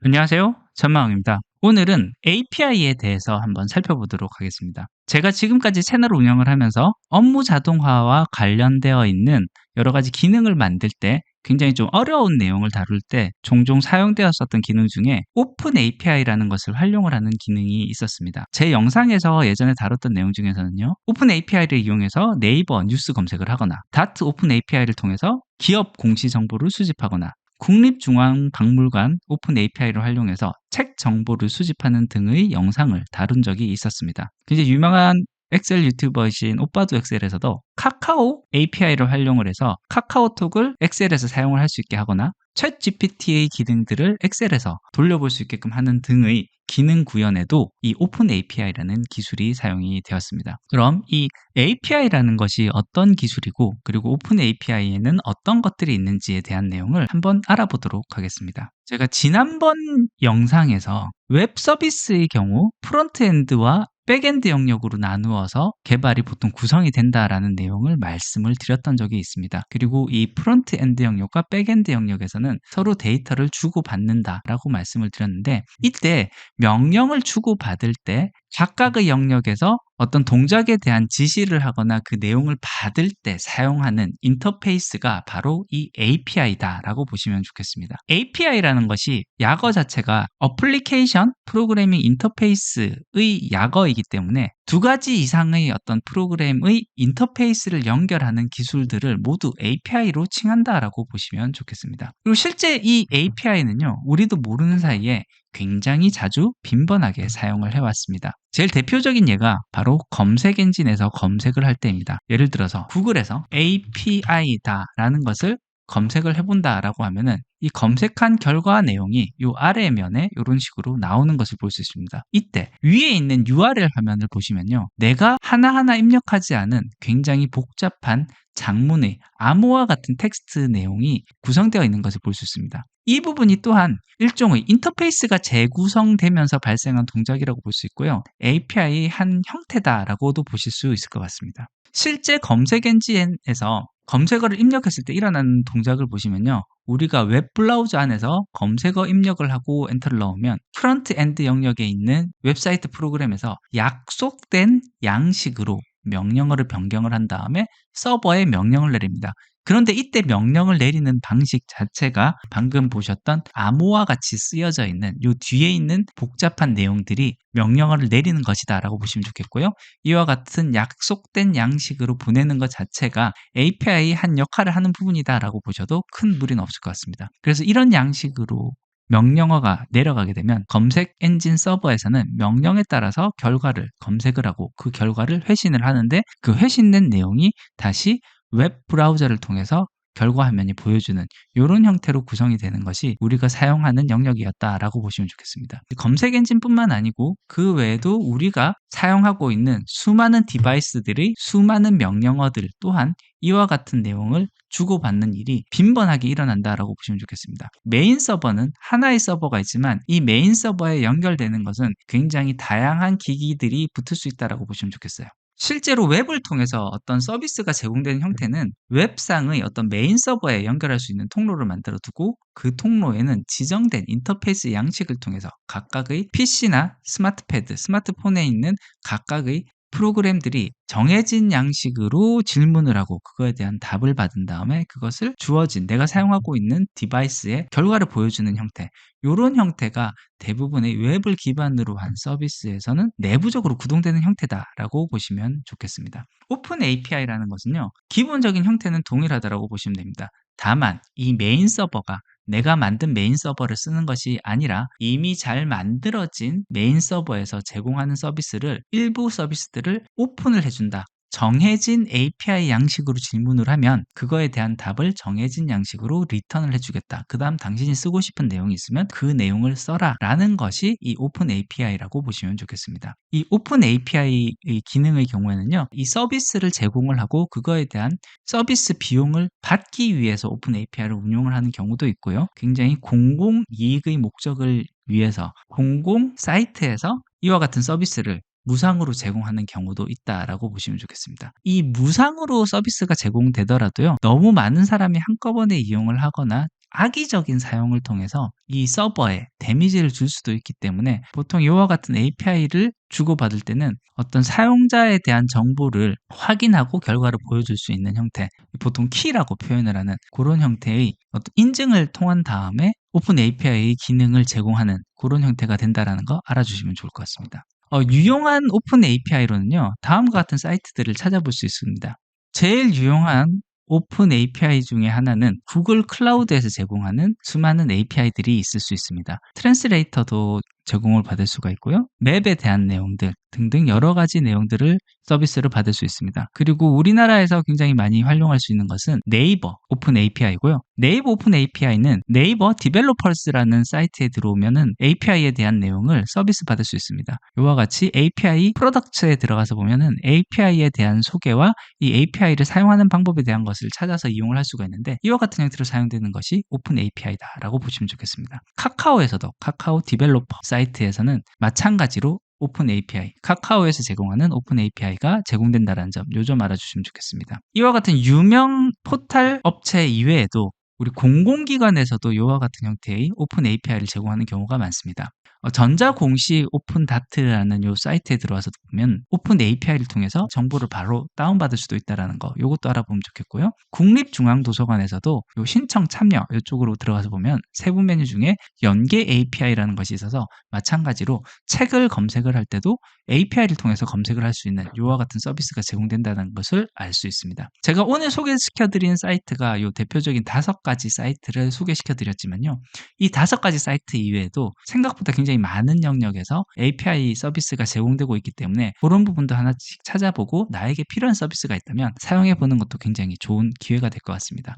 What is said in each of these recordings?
안녕하세요. 전마왕입니다. 오늘은 API에 대해서 한번 살펴보도록 하겠습니다. 제가 지금까지 채널 운영을 하면서 업무 자동화와 관련되어 있는 여러 가지 기능을 만들 때 굉장히 좀 어려운 내용을 다룰 때 종종 사용되었었던 기능 중에 오픈 API라는 것을 활용을 하는 기능이 있었습니다. 제 영상에서 예전에 다뤘던 내용 중에서는요, 오픈 API를 이용해서 네이버 뉴스 검색을 하거나 다트 오픈 API를 통해서 기업 공시 정보를 수집하거나 국립중앙박물관 오픈 API를 활용해서 책 정보를 수집하는 등의 영상을 다룬 적이 있었습니다. 굉장히 유명한 엑셀 유튜버이신 오빠도 엑셀에서도 카카오 API를 활용을 해서 카카오톡을 엑셀에서 사용을 할 수 있게 하거나 챗 GPT의 기능들을 엑셀에서 돌려볼 수 있게끔 하는 등의 기능 구현에도 이 오픈 API라는 기술이 사용이 되었습니다. 그럼 이 API라는 것이 어떤 기술이고, 그리고 오픈 API에는 어떤 것들이 있는지에 대한 내용을 한번 알아보도록 하겠습니다. 제가 지난번 영상에서 웹 서비스의 경우 프론트엔드와 백엔드 영역으로 나누어서 개발이 보통 구성이 된다라는 내용을 말씀을 드렸던 적이 있습니다. 그리고 이 프론트엔드 영역과 백엔드 영역에서는 서로 데이터를 주고받는다라고 말씀을 드렸는데, 이때 명령을 주고받을 때 각각의 영역에서 어떤 동작에 대한 지시를 하거나 그 내용을 받을 때 사용하는 인터페이스가 바로 이 API다라고 보시면 좋겠습니다. API라는 것이 약어 자체가 어플리케이션 프로그래밍 인터페이스의 약어이기 때문에 두 가지 이상의 어떤 프로그램의 인터페이스를 연결하는 기술들을 모두 API로 칭한다라고 보시면 좋겠습니다. 그리고 실제 이 API는요, 우리도 모르는 사이에 굉장히 자주 빈번하게 사용을 해왔습니다. 제일 대표적인 예가 바로 검색 엔진에서 검색을 할 때입니다. 예를 들어서 구글에서 API다라는 것을 검색을 해본다라고 하면은 이 검색한 결과 내용이 이 아래 면에 이런 식으로 나오는 것을 볼 수 있습니다. 이때 위에 있는 URL 화면을 보시면요, 내가 하나하나 입력하지 않은 굉장히 복잡한 장문의 암호와 같은 텍스트 내용이 구성되어 있는 것을 볼 수 있습니다. 이 부분이 또한 일종의 인터페이스가 재구성되면서 발생한 동작이라고 볼 수 있고요, API의 한 형태다라고도 보실 수 있을 것 같습니다. 실제 검색 엔진에서 검색어를 입력했을 때 일어나는 동작을 보시면요, 우리가 웹 브라우저 안에서 검색어 입력을 하고 엔터를 넣으면 프론트 엔드 영역에 있는 웹사이트 프로그램에서 약속된 양식으로 명령어를 변경을 한 다음에 서버에 명령을 내립니다. 그런데 이때 명령을 내리는 방식 자체가 방금 보셨던 암호와 같이 쓰여져 있는 이 뒤에 있는 복잡한 내용들이 명령어를 내리는 것이다 라고 보시면 좋겠고요. 이와 같은 약속된 양식으로 보내는 것 자체가 API의 한 역할을 하는 부분이다 라고 보셔도 큰 무리는 없을 것 같습니다. 그래서 이런 양식으로 명령어가 내려가게 되면 검색 엔진 서버에서는 명령에 따라서 결과를 검색을 하고 그 결과를 회신을 하는데, 그 회신된 내용이 다시 웹 브라우저를 통해서 결과 화면이 보여주는 이런 형태로 구성이 되는 것이 우리가 사용하는 영역이었다라고 보시면 좋겠습니다. 검색 엔진뿐만 아니고 그 외에도 우리가 사용하고 있는 수많은 디바이스들의 수많은 명령어들 또한 이와 같은 내용을 주고받는 일이 빈번하게 일어난다라고 보시면 좋겠습니다. 메인 서버는 하나의 서버가 있지만 이 메인 서버에 연결되는 것은 굉장히 다양한 기기들이 붙을 수 있다라고 보시면 좋겠어요. 실제로 웹을 통해서 어떤 서비스가 제공되는 형태는 웹상의 어떤 메인 서버에 연결할 수 있는 통로를 만들어 두고, 그 통로에는 지정된 인터페이스 양식을 통해서 각각의 PC나 스마트패드, 스마트폰에 있는 각각의 프로그램들이 정해진 양식으로 질문을 하고 그거에 대한 답을 받은 다음에 그것을 주어진 내가 사용하고 있는 디바이스에 결과를 보여주는 형태, 이런 형태가 대부분의 웹을 기반으로 한 서비스에서는 내부적으로 구동되는 형태다라고 보시면 좋겠습니다. 오픈 API라는 것은요, 기본적인 형태는 동일하다고 보시면 됩니다. 다만 이 메인 서버가 내가 만든 메인 서버를 쓰는 것이 아니라 이미 잘 만들어진 메인 서버에서 제공하는 서비스를, 일부 서비스들을 오픈을 해준다. 정해진 API 양식으로 질문을 하면 그거에 대한 답을 정해진 양식으로 리턴을 해주겠다. 그 다음 당신이 쓰고 싶은 내용이 있으면 그 내용을 써라 라는 것이 이 오픈 API라고 보시면 좋겠습니다. 이 오픈 API의 기능의 경우에는요, 이 서비스를 제공을 하고 그거에 대한 서비스 비용을 받기 위해서 오픈 API를 운용을 하는 경우도 있고요, 굉장히 공공 이익의 목적을 위해서 공공 사이트에서 이와 같은 서비스를 무상으로 제공하는 경우도 있다라고 보시면 좋겠습니다. 이 무상으로 서비스가 제공되더라도요, 너무 많은 사람이 한꺼번에 이용을 하거나 악의적인 사용을 통해서 이 서버에 데미지를 줄 수도 있기 때문에 보통 이와 같은 API를 주고받을 때는 어떤 사용자에 대한 정보를 확인하고 결과를 보여줄 수 있는 형태, 보통 키라고 표현을 하는 그런 형태의 어떤 인증을 통한 다음에 오픈 API의 기능을 제공하는 그런 형태가 된다는 거 알아주시면 좋을 것 같습니다. 유용한 오픈 API로는요, 다음과 같은 사이트들을 찾아볼 수 있습니다. 제일 유용한 오픈 API 중에 하나는 구글 클라우드에서 제공하는 수많은 API들이 있을 수 있습니다. 트랜스레이터도 제공을 받을 수가 있고요. 맵에 대한 내용들 등등 여러 가지 내용들을 서비스를 받을 수 있습니다. 그리고 우리나라에서 굉장히 많이 활용할 수 있는 것은 네이버 오픈 API고요. 네이버 오픈 API는 네이버 디벨로퍼스라는 사이트에 들어오면은 API에 대한 내용을 서비스 받을 수 있습니다. 이와 같이 API 프로덕트에 들어가서 보면은 API에 대한 소개와 이 API를 사용하는 방법에 대한 것을 찾아서 이용을 할 수가 있는데, 이와 같은 형태로 사용되는 것이 오픈 API다라고 보시면 좋겠습니다. 카카오에서도 카카오 디벨로퍼 사이트에서는 마찬가지로 오픈 API, 카카오에서 제공하는 오픈 API가 제공된다는 점, 요 점 알아주시면 좋겠습니다. 이와 같은 유명 포털 업체 이외에도 우리 공공기관에서도 이와 같은 형태의 오픈 API를 제공하는 경우가 많습니다. 전자공시 오픈다트라는 요 사이트에 들어와서 보면 오픈 API를 통해서 정보를 바로 다운받을 수도 있다는 거, 요것도 알아보면 좋겠고요. 국립중앙도서관에서도 요 신청 참여 이쪽으로 들어가서 보면 세부 메뉴 중에 연계 API라는 것이 있어서 마찬가지로 책을 검색을 할 때도 API를 통해서 검색을 할 수 있는 요와 같은 서비스가 제공된다는 것을 알 수 있습니다. 제가 오늘 소개시켜드린 사이트가 요 대표적인 5가지 사이트를 소개시켜드렸지만요. 이 5가지 사이트 이외에도 생각보다 굉장히 많은 영역에서 API 서비스가 제공되고 있기 때문에 그런 부분도 하나씩 찾아보고 나에게 필요한 서비스가 있다면 사용해보는 것도 굉장히 좋은 기회가 될 것 같습니다.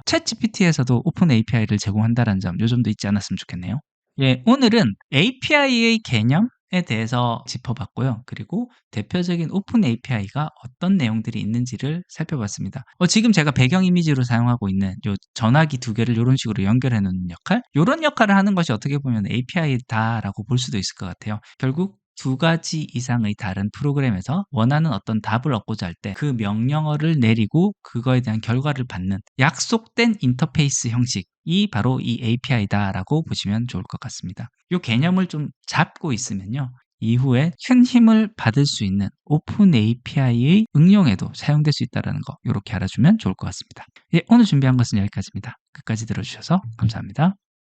챗GPT에서도 오픈 API를 제공한다는 점, 요 점도 잊지 않았으면 좋겠네요. 예, 오늘은 API의 개념에 대해서 짚어봤고요. 그리고 대표적인 오픈 API가 어떤 내용들이 있는지를 살펴봤습니다. 지금 제가 배경 이미지로 사용하고 있는 요 전화기 2개를 이런 식으로 연결해 놓는 역할, 이런 역할을 하는 것이 어떻게 보면 API다라고 볼 수도 있을 것 같아요. 결국 2가지 이상의 다른 프로그램에서 원하는 어떤 답을 얻고자 할 때 그 명령어를 내리고 그거에 대한 결과를 받는 약속된 인터페이스 형식이 바로 이 API다라고 보시면 좋을 것 같습니다. 이 개념을 좀 잡고 있으면요, 이후에 큰 힘을 받을 수 있는 오픈 API의 응용에도 사용될 수 있다는 거, 이렇게 알아주면 좋을 것 같습니다. 예, 오늘 준비한 것은 여기까지입니다. 끝까지 들어주셔서 감사합니다.